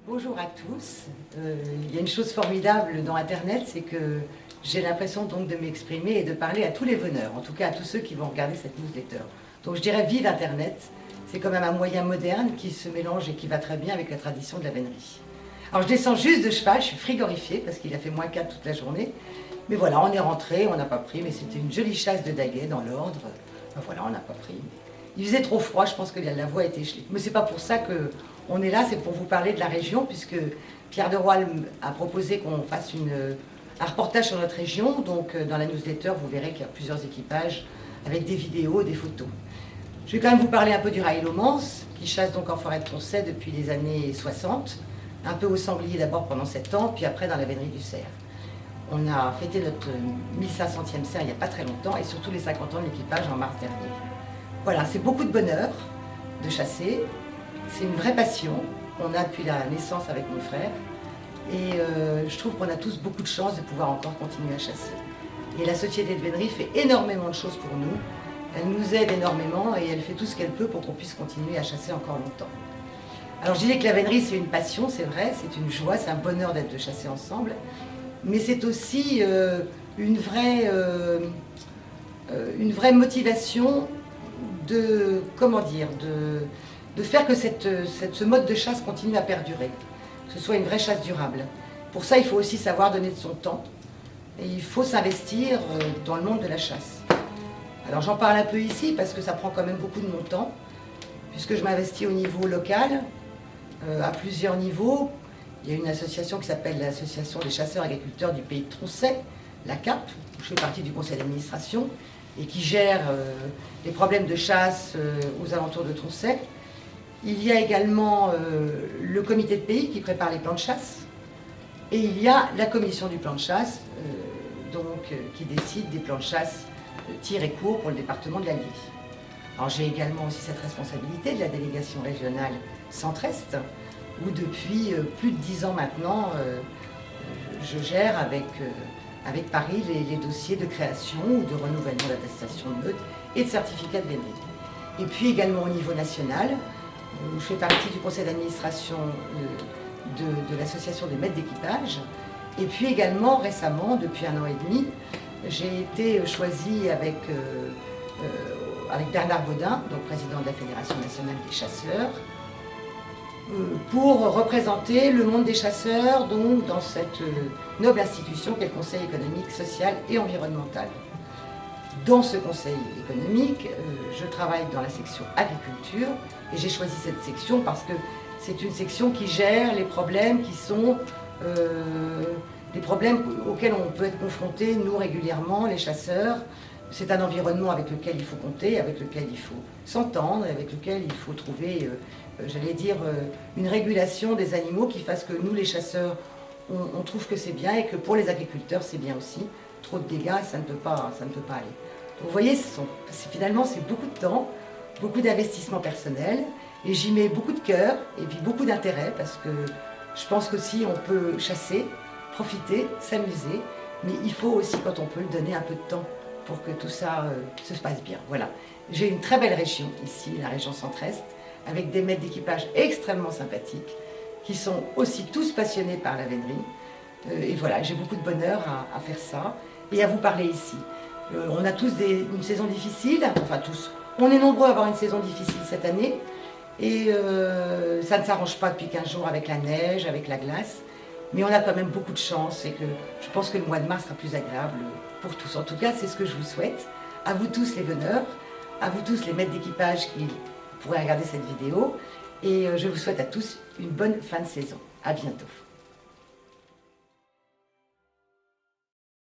Bonjour à tous. Il y a une chose formidable dans Internet, c'est que j'ai l'impression donc de m'exprimer et de parler à tous les veneurs, en tout cas à tous ceux qui vont regarder cette newsletter. Donc je dirais vive Internet, c'est quand même un moyen moderne qui se mélange et qui va très bien avec la tradition de la vénerie. Alors je descends juste de cheval, je suis frigorifiée parce qu'il a fait -4 toute la journée. Mais voilà, on est rentré, on n'a pas pris, mais c'était une jolie chasse de daguet dans l'ordre. Enfin, voilà, on n'a pas pris. Il faisait trop froid, je pense que la voie était gelée. Mais c'est pas pour ça qu'on est là, c'est pour vous parler de la région, puisque Pierre de Roy a proposé qu'on fasse un reportage sur notre région. Donc dans la newsletter, vous verrez qu'il y a plusieurs équipages avec des vidéos, des photos. Je vais quand même vous parler un peu du Rail Lomance, qui chasse donc en forêt de Troncet depuis les années 60, un peu au sanglier d'abord pendant 7 ans, puis après dans la vénerie du cerf. On a fêté notre 1500e cerf il n'y a pas très longtemps, et surtout les 50 ans de l'équipage en mars dernier. Voilà, c'est beaucoup de bonheur de chasser, c'est une vraie passion qu'on a depuis la naissance avec mon frère, et je trouve qu'on a tous beaucoup de chance de pouvoir encore continuer à chasser. Et la Société de vénerie fait énormément de choses pour nous, elle nous aide énormément et elle fait tout ce qu'elle peut pour qu'on puisse continuer à chasser encore longtemps. Alors je disais que la vénerie c'est une passion, c'est vrai, c'est une joie, c'est un bonheur d'être de chasser ensemble, mais c'est aussi une vraie motivation de, comment dire, de faire que ce mode de chasse continue à perdurer, que ce soit une vraie chasse durable. Pour ça, il faut aussi savoir donner de son temps et il faut s'investir dans le monde de la chasse. Alors j'en parle un peu ici parce que ça prend quand même beaucoup de mon temps, puisque je m'investis au niveau local, à plusieurs niveaux. Il y a une association qui s'appelle l'Association des chasseurs agriculteurs du pays de Troncet, la CAP, où je fais partie du conseil d'administration, et qui gère les problèmes de chasse aux alentours de Troncet. Il y a également le comité de pays qui prépare les plans de chasse, et il y a la commission du plan de chasse, qui décide des plans de chasse tir et court pour le département de l'Allier. Alors j'ai également aussi cette responsabilité de la délégation régionale Centre-Est, où depuis plus de 10 ans maintenant, je gère avec Paris les dossiers de création ou de renouvellement d'attestation de meute et de certificat de vénerie. Et puis également au niveau national, où je fais partie du conseil d'administration de l'association des maîtres d'équipage. Et puis également récemment, depuis 1 an et demi, j'ai été choisie avec Bernard Baudin, donc président de la Fédération nationale des chasseurs, pour représenter le monde des chasseurs donc, dans cette noble institution qu'est le Conseil économique, social et environnemental. Dans ce conseil économique, je travaille dans la section agriculture et j'ai choisi cette section parce que c'est une section qui gère les problèmes qui sont les problèmes auxquels on peut être confronté, nous, régulièrement, les chasseurs. C'est un environnement avec lequel il faut compter, avec lequel il faut s'entendre, avec lequel il faut trouver, j'allais dire, une régulation des animaux qui fasse que nous, les chasseurs, on trouve que c'est bien et que pour les agriculteurs, c'est bien aussi. Trop de dégâts, ça ne peut pas aller. Donc, vous voyez, finalement, c'est beaucoup de temps, beaucoup d'investissement personnel, et j'y mets beaucoup de cœur et puis beaucoup d'intérêt parce que je pense qu'aussi on peut chasser, profiter, s'amuser, mais il faut aussi, quand on peut, le donner un peu de temps pour que tout ça se passe bien. Voilà. J'ai une très belle région ici, la région Centre-Est, avec des maîtres d'équipage extrêmement sympathiques, qui sont aussi tous passionnés par la vénerie. Et voilà, j'ai beaucoup de bonheur à faire ça et à vous parler ici. On a tous une saison difficile, enfin tous. On est nombreux à avoir une saison difficile cette année, et ça ne s'arrange pas depuis 15 jours avec la neige, avec la glace. Mais on a quand même beaucoup de chance et que je pense que le mois de mars sera plus agréable pour tous. En tout cas, c'est ce que je vous souhaite. À vous tous les veneurs, à vous tous les maîtres d'équipage qui pourraient regarder cette vidéo. Et je vous souhaite à tous une bonne fin de saison. À bientôt.